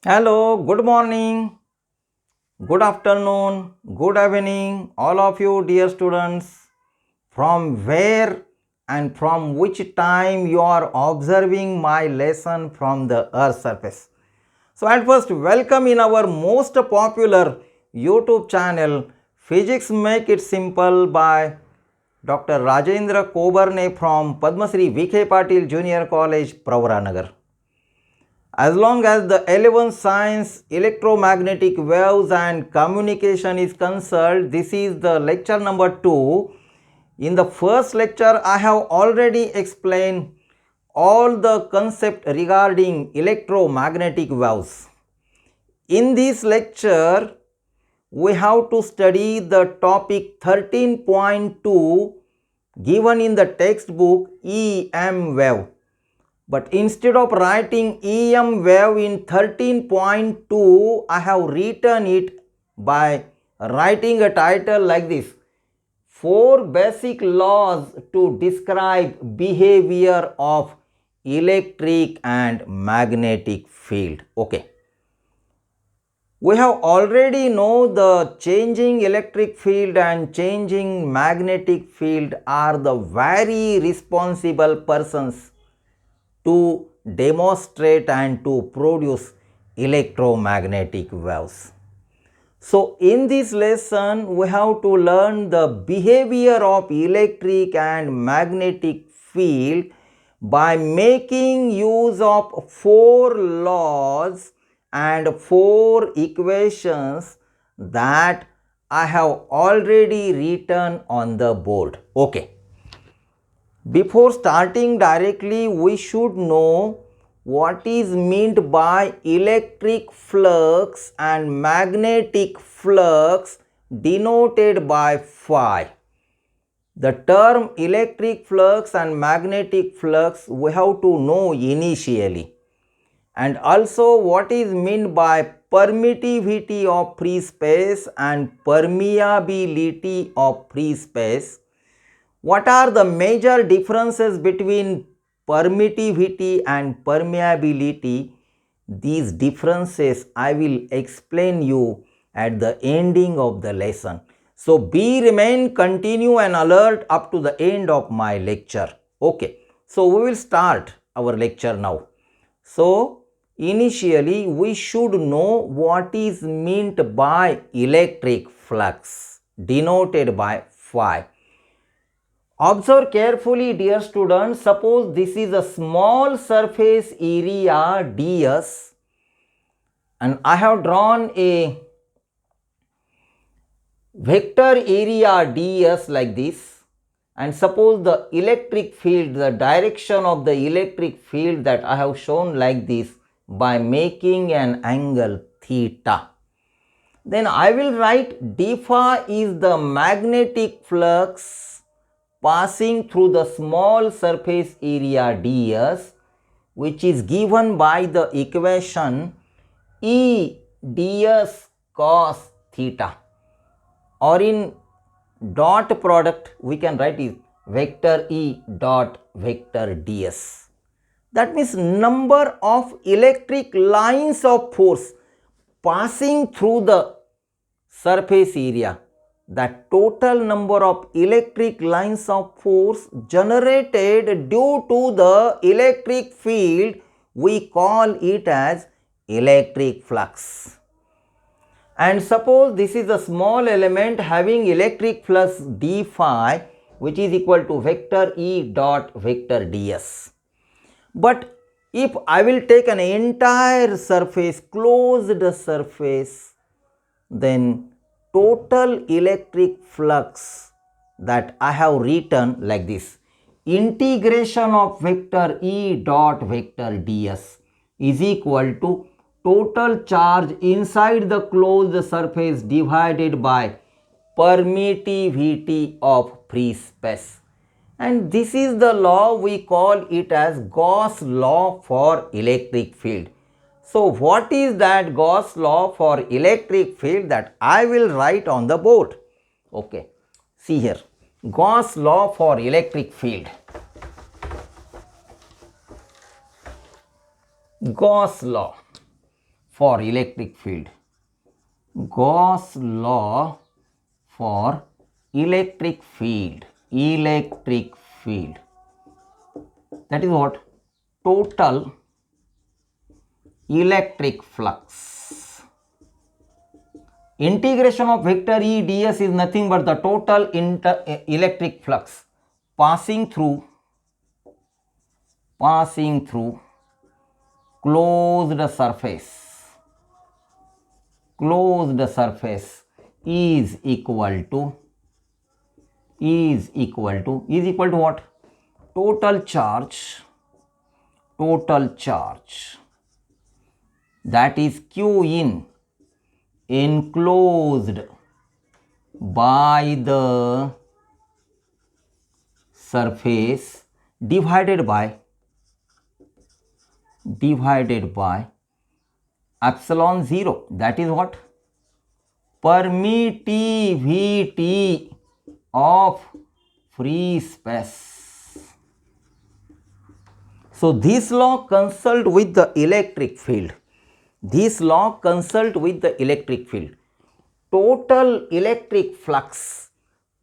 Hello, good morning, good afternoon, good evening, all of you dear students. From where and from which time you are observing my lesson from the earth surface. So at first, welcome in our most popular YouTube channel, Physics Make It Simple by Dr. Rajendra Kobarne from Padmasri VK Patil Junior College, Pravaranagar. As long as the 11th science, electromagnetic waves and communication is concerned, this is the lecture number 2. In the first lecture, I have already explained all the concept regarding electromagnetic waves. In this lecture, we have to study the topic 13.2 given in the textbook EM wave. But instead of writing EM wave in 13.2, I have written it by writing a title like this: 4 basic laws to describe behavior of electric and magnetic field. Okay. We have already know the changing electric field and changing magnetic field are the very responsible persons to demonstrate and to produce electromagnetic waves. So in this lesson we have to learn the behavior of electric and magnetic field by making use of 4 laws and 4 equations that I have already written on the board. Okay. Before starting directly, we should know what is meant by electric flux and magnetic flux denoted by phi. The term electric flux and magnetic flux we have to know initially, and also what is meant by permittivity of free space and permeability of free space. What are the major differences between permittivity and permeability? These differences I will explain you at the ending of the lesson. So remain, continue and alert up to the end of my lecture. Okay. So we will start our lecture now. So initially we should know what is meant by electric flux denoted by phi. Observe carefully, dear students. Suppose this is a small surface area ds and I have drawn a vector area ds like this, and suppose the electric field, the direction of the electric field that I have shown like this by making an angle theta. Then I will write d phi is the magnetic flux passing through the small surface area ds, which is given by the equation E ds cos theta, or in dot product we can write it vector E dot vector ds. That means number of electric lines of force passing through the surface area, the total number of electric lines of force generated due to the electric field, we call it as electric flux. And suppose this is a small element having electric flux d phi, which is equal to vector E dot vector ds. But if I will take an entire surface, closed surface, then total electric flux that I have written like this: integration of vector E dot vector ds is equal to total charge inside the closed surface divided by permittivity of free space. And this is the law, we call it as Gauss law for electric field. So what is that Gauss law for electric field that I will write on the board? Okay, see here, Gauss law for electric field. Gauss law. for electric field. Gauss law for electric field. Electric field. That is what? Total electric flux. Integration of vector E ds is nothing but the total electric flux passing through closed surface is equal to what? Total charge that is Q in enclosed by the surface divided by epsilon 0. That is what? Permittivity of free space. So this law consult with the electric field. Total electric flux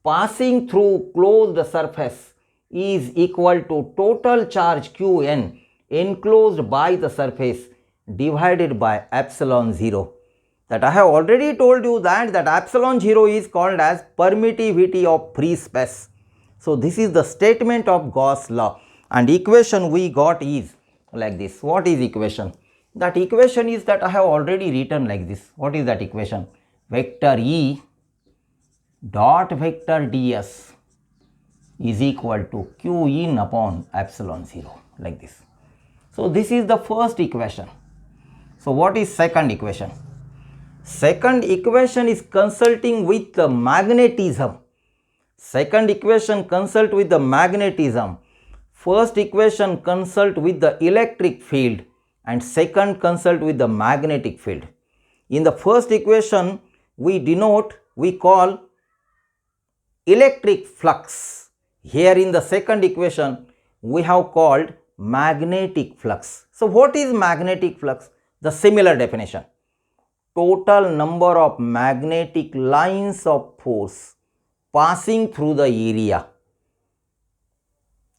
passing through closed surface is equal to total charge Qn enclosed by the surface divided by epsilon 0. That I have already told you that epsilon 0 is called as permittivity of free space. So this is the statement of Gauss law, and equation we got is like this. What is equation? That equation is that I have already written like this. What is that equation? Vector E dot vector ds is equal to Q in upon epsilon 0, like this. So this is the first equation. So what is second equation? Second equation is consulting with the magnetism. Second equation consult with the magnetism. First equation consult with the electric field, and second consult with the magnetic field. In the first equation we call electric flux. Here in the second equation we have called magnetic flux. So what is magnetic flux? The similar definition. Total number of magnetic lines of force passing through the area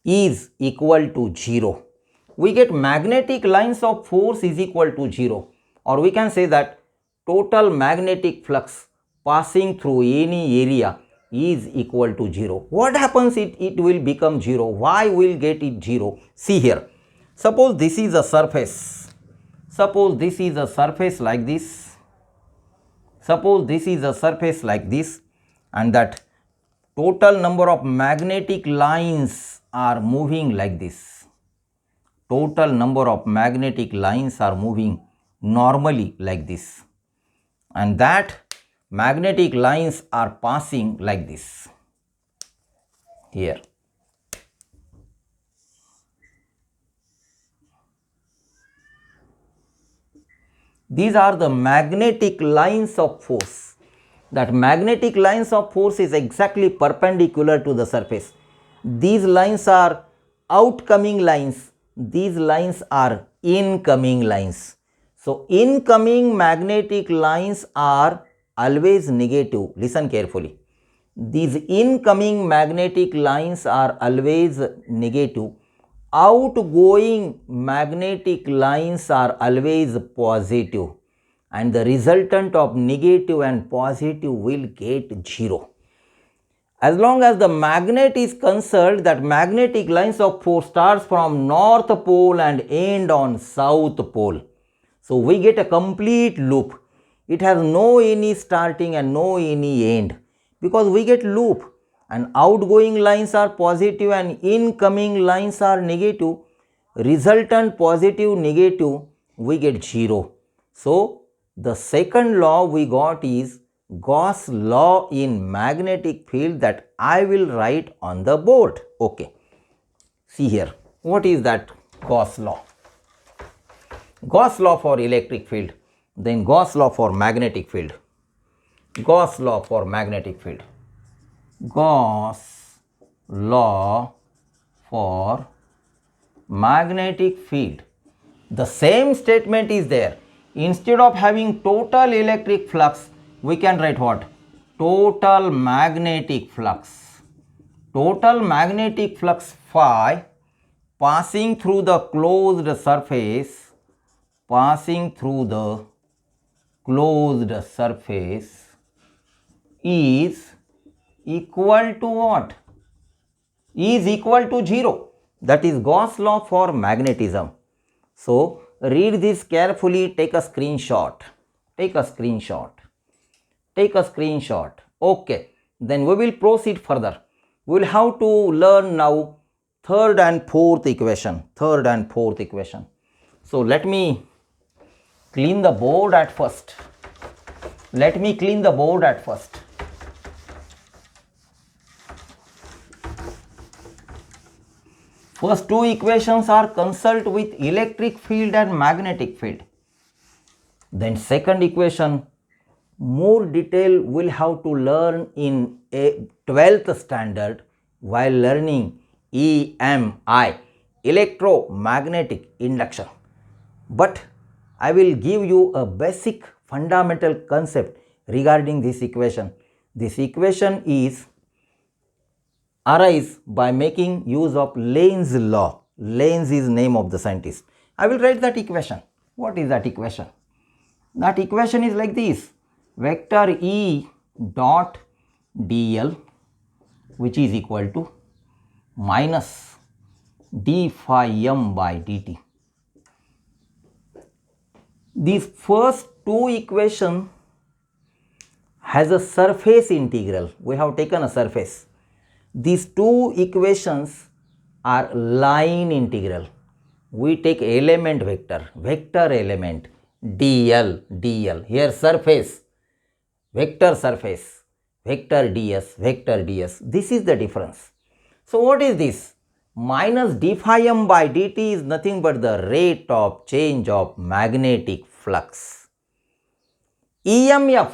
is equal to 0. We get magnetic lines of force is equal to 0, or we can say that total magnetic flux passing through any area is equal to 0. What happens? It will become 0. Why will get it 0? See here. Suppose this is a surface. Like this. Suppose this is a surface like this, and that total number of magnetic lines are moving like this. Total number of magnetic lines are moving normally like this, and that magnetic lines are passing like this here. These are the magnetic lines of force. That magnetic lines of force is exactly perpendicular to the surface. These lines are outcoming lines. These lines are incoming lines. So incoming magnetic lines are always negative. Listen carefully. These incoming magnetic lines are always negative. Outgoing magnetic lines are always positive, and the resultant of negative and positive will get 0. As long as the magnet is concerned, that magnetic lines of force starts from north pole and end on south pole. So we get a complete loop. It has no any starting and no any end, because we get loop. And outgoing lines are positive and incoming lines are negative. Resultant positive negative, we get 0. So the second law we got is Gauss law in magnetic field, that I will write on the board. Okay. See here. What is that Gauss law? Gauss law for electric field, then Gauss law for magnetic field. Gauss law for magnetic field. Gauss law for magnetic field. The same statement is there. Instead of having total electric flux, we can write what? Total magnetic flux. Total magnetic flux phi passing through the closed surface, is equal to what? Is equal to 0. That is Gauss law for magnetism. So read this carefully, take a screenshot. Okay, then we will proceed further. We will have to learn now third and fourth equation. So let me clean the board at first. First two equations are concerned with electric field and magnetic field. Then second equation, more detail will have to learn in a 12th standard while learning EMI, electromagnetic induction. But I will give you a basic fundamental concept regarding this equation. This equation is arise by making use of Lenz's law. Lenz is name of the scientist. I will write that equation. What is that equation? That equation is like this. Vector E dot dl, which is equal to minus d phi m by dt. These first two equations has a surface integral. We have taken a surface. These two equations are line integral. We take element vector element dl. Here surface, vector surface, vector ds. This is the difference. So what is this? Minus d phi m by dt is nothing but the rate of change of magnetic flux. EMF,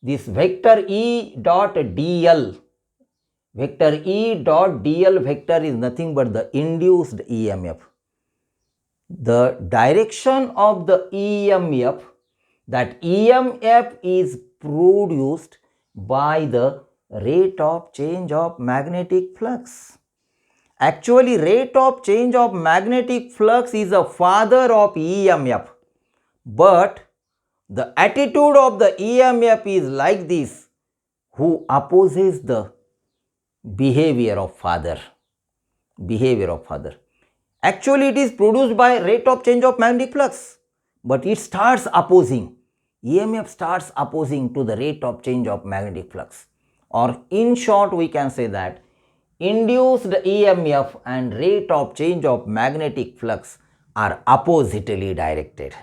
this vector E dot dl, vector is nothing but the induced EMF. The direction of the EMF, that EMF is produced by the rate of change of magnetic flux. Actually, rate of change of magnetic flux is a father of EMF, but the attitude of the EMF is like this, who opposes the behavior of father. Actually, it is produced by rate of change of magnetic flux, but it starts opposing. EMF starts opposing to the rate of change of magnetic flux. Or in short, we can say that induced EMF and rate of change of magnetic flux are oppositely directed.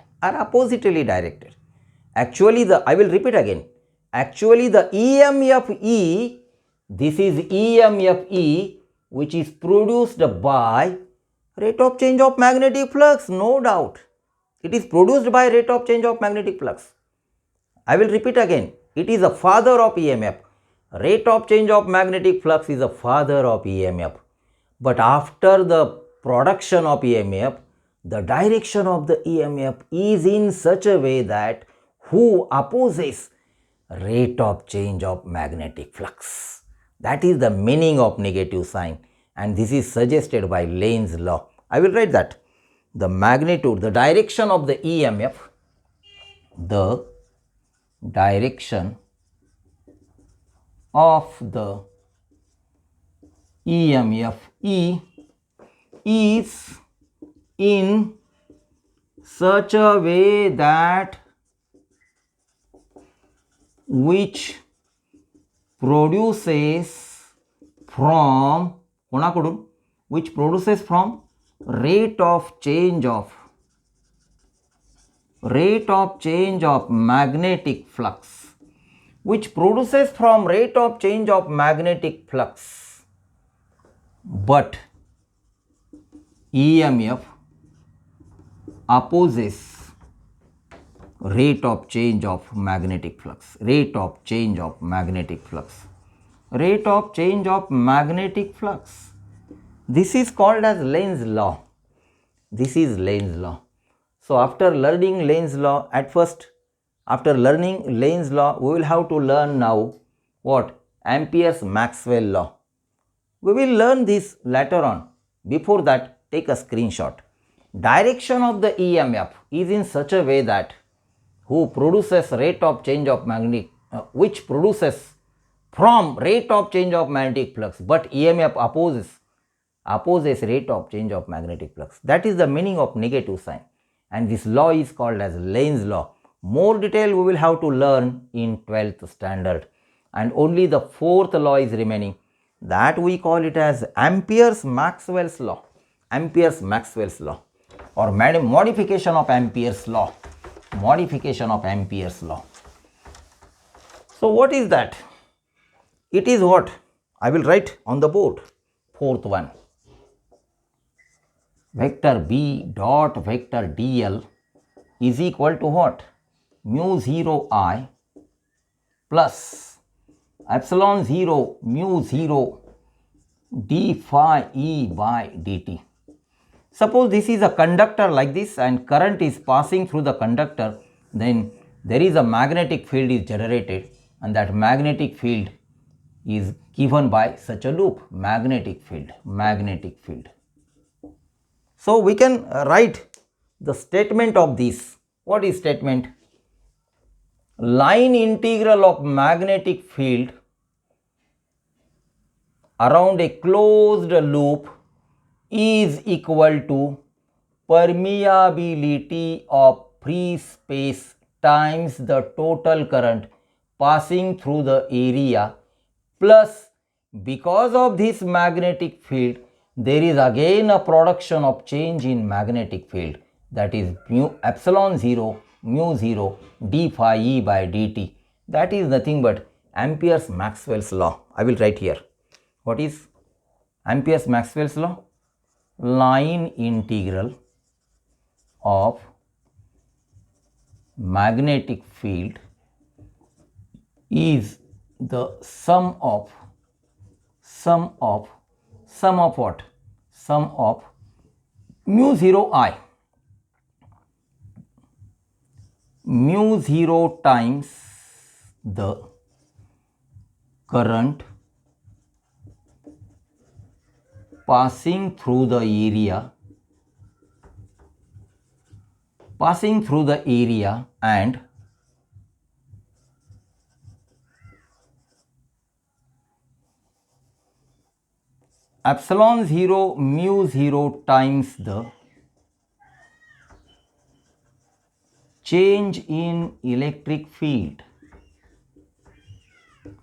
Actually, I will repeat again. Actually, the EMF E, this is EMF E, which is produced by rate of change of magnetic flux, no doubt. It is produced by rate of change of magnetic flux. I will repeat again. It is a father of EMF. Rate of change of magnetic flux is a father of EMF. But after the production of EMF, the direction of the EMF is in such a way that who opposes rate of change of magnetic flux. That is the meaning of negative sign, and this is suggested by Lenz's law. I will write that. The magnitude, the direction of the EMF, the direction of the EMF E is in such a way that which produces from rate of change of magnetic flux, but EMF opposes rate of change of magnetic flux. This is called as Lenz's law. So after learning Lane's law, after learning Lane's law, we will have to learn now what? Amperes Maxwell law. We will learn this later on. Before that, take a screenshot. Direction of the EMF is in such a way that who produces rate of change of magnetic, which produces from rate of change of magnetic flux, but EMF opposes rate of change of magnetic flux. That is the meaning of negative sign, and this law is called as Lane's law. More detail we will have to learn in 12th standard, and only the fourth law is remaining, that we call it as Amperes Maxwell's law. Amperes Maxwell's law, or modification of Amperes law. Modification of Amperes law. So what is that? It is what? I will write on the board. Fourth one. Vector B dot vector dl is equal to what? Mu 0 I plus epsilon 0 mu 0 d phi E by dt. Suppose this is a conductor like this and current is passing through the conductor, then there is a magnetic field is generated, and that magnetic field is given by such a loop, magnetic field. So we can write the statement of this. What is statement? Line integral of magnetic field around a closed loop is equal to permeability of free space times the total current passing through the area, plus because of this magnetic field there is again a production of change in magnetic field, that is epsilon 0 mu 0 d phi E by dt. That is nothing but Amperes Maxwell's law. I will write here. What is Amperes Maxwell's law? Line integral of magnetic field is the sum of what? Sum of mu 0 I, mu 0 times the current passing through the area and epsilon 0 mu 0 times the change in electric field,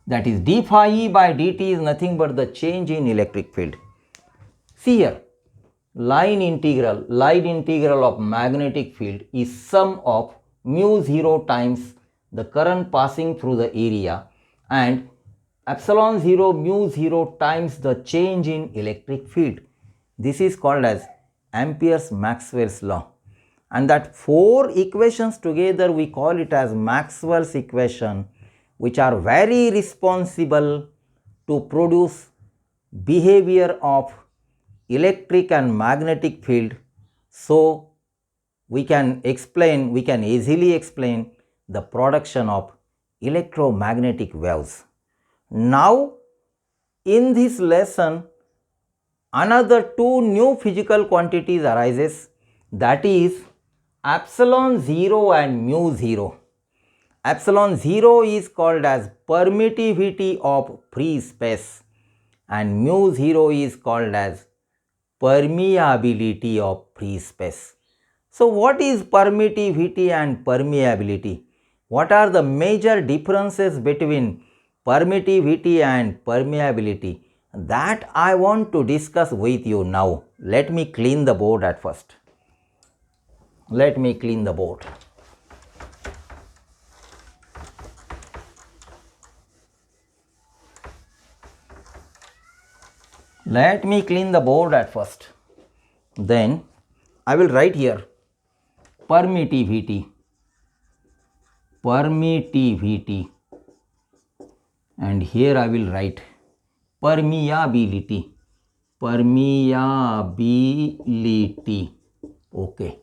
that is d phi E by dt is nothing but the change in electric field. See here, line integral of magnetic field is sum of mu 0 times the current passing through the area and epsilon 0 mu 0 times the change in electric field. This is called as Amperes Maxwell's law, and that four equations together we call it as Maxwell's equation, which are very responsible to produce behavior of electric and magnetic field. So we can easily explain the production of electromagnetic waves. Now in this lesson another two new physical quantities arises, that is epsilon 0 and mu 0. Epsilon 0 is called as permittivity of free space and mu 0 is called as permeability of free space. So what is permittivity and permeability? What are the major differences between permittivity and permeability? That I want to discuss with you now. Let me clean the board at first. Let me clean the board. Let me clean the board at first. Then I will write here permittivity, and here I will write permeability. Okay.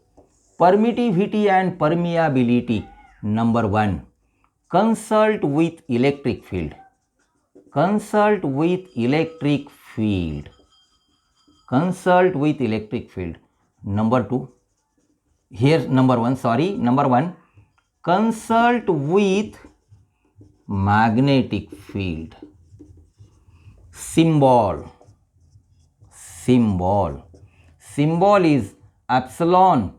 Permittivity and permeability. Number 1. Consult with electric field. Consult with electric field. Consult with electric field. Number 2. Here's number 1. Sorry. Number 1. Consult with magnetic field. Symbol. Symbol. Symbol is epsilon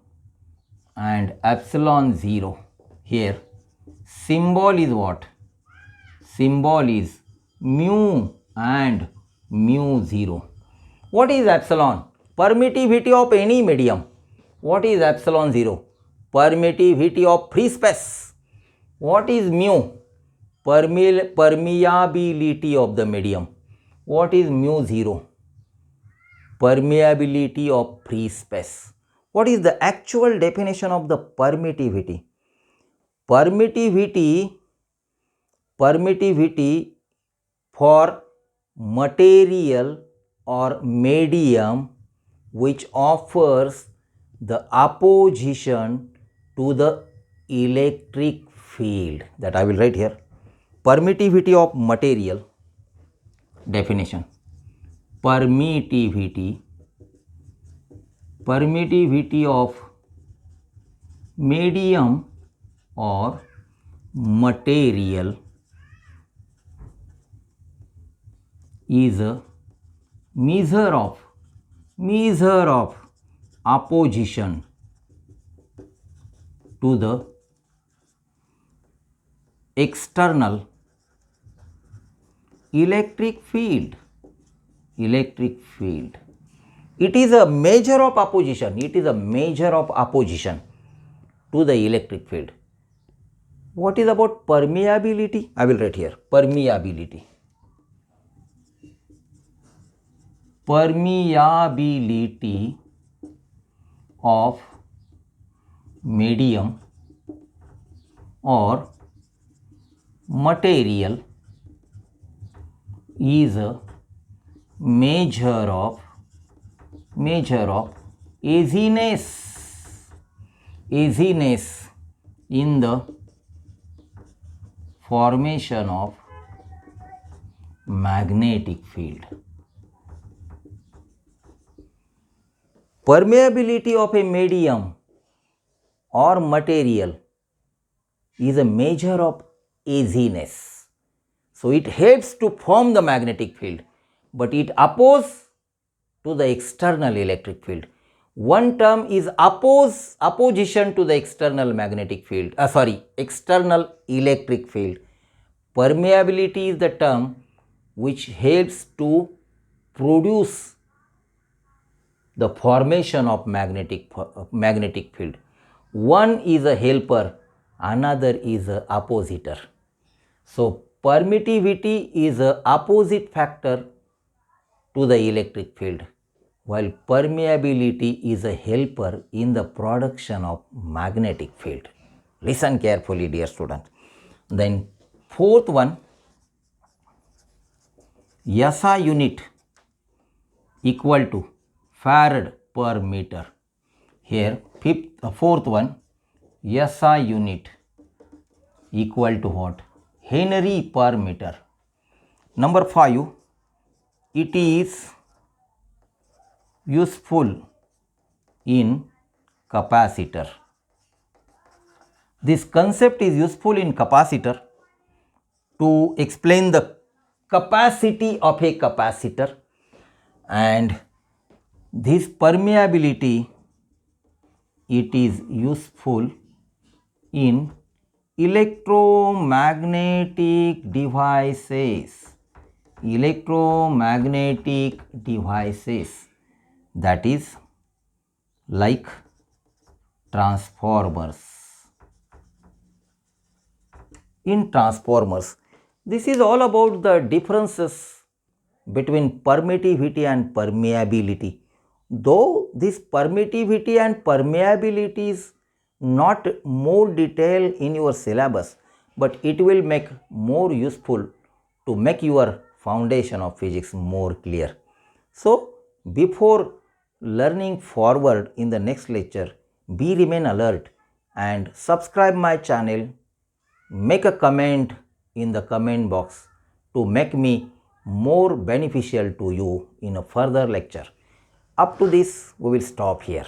and epsilon 0. Here symbol is what? Symbol is mu and mu 0. What is epsilon? Permittivity of any medium. What is epsilon 0? Permittivity of free space. What is mu? Permeability of the medium. What is mu 0? Permeability of free space. What is the actual definition of the permittivity? Permittivity for material or medium which offers the opposition to the electric field. That I will write here. Permittivity of material. Definition. Permittivity of medium or material is a measure of opposition to the external electric field. It is a measure of opposition. To the electric field. What is about permeability? I will write here. Permeability of medium or material is a measure of easiness in the formation of magnetic field. Permeability of a medium or material is a measure of easiness. So it helps to form the magnetic field, but it opposes to the external electric field. One term is opposition to the external magnetic field. External electric field. Permeability is the term which helps to produce the formation of magnetic field. One is a helper, another is a oppositor. So permittivity is a opposite factor to the electric field, while permeability is a helper in the production of magnetic field. Listen carefully, dear students. Then fourth one, SI unit equal to farad per meter. Here fourth one, SI unit equal to what? Henry per meter. Number 5, it is useful in capacitor. This concept is useful in capacitor to explain the capacity of a capacitor, and this permeability, it is useful in electromagnetic devices. That is like transformers. In transformers, this is all about the differences between permittivity and permeability. Though this permittivity and permeability is not more detailed in your syllabus, but it will make more useful to make your foundation of physics more clear. So before learning forward in the next lecture, be remain alert and subscribe my channel. Make a comment in the comment box to make me more beneficial to you in a further lecture. Up to this, we will stop here.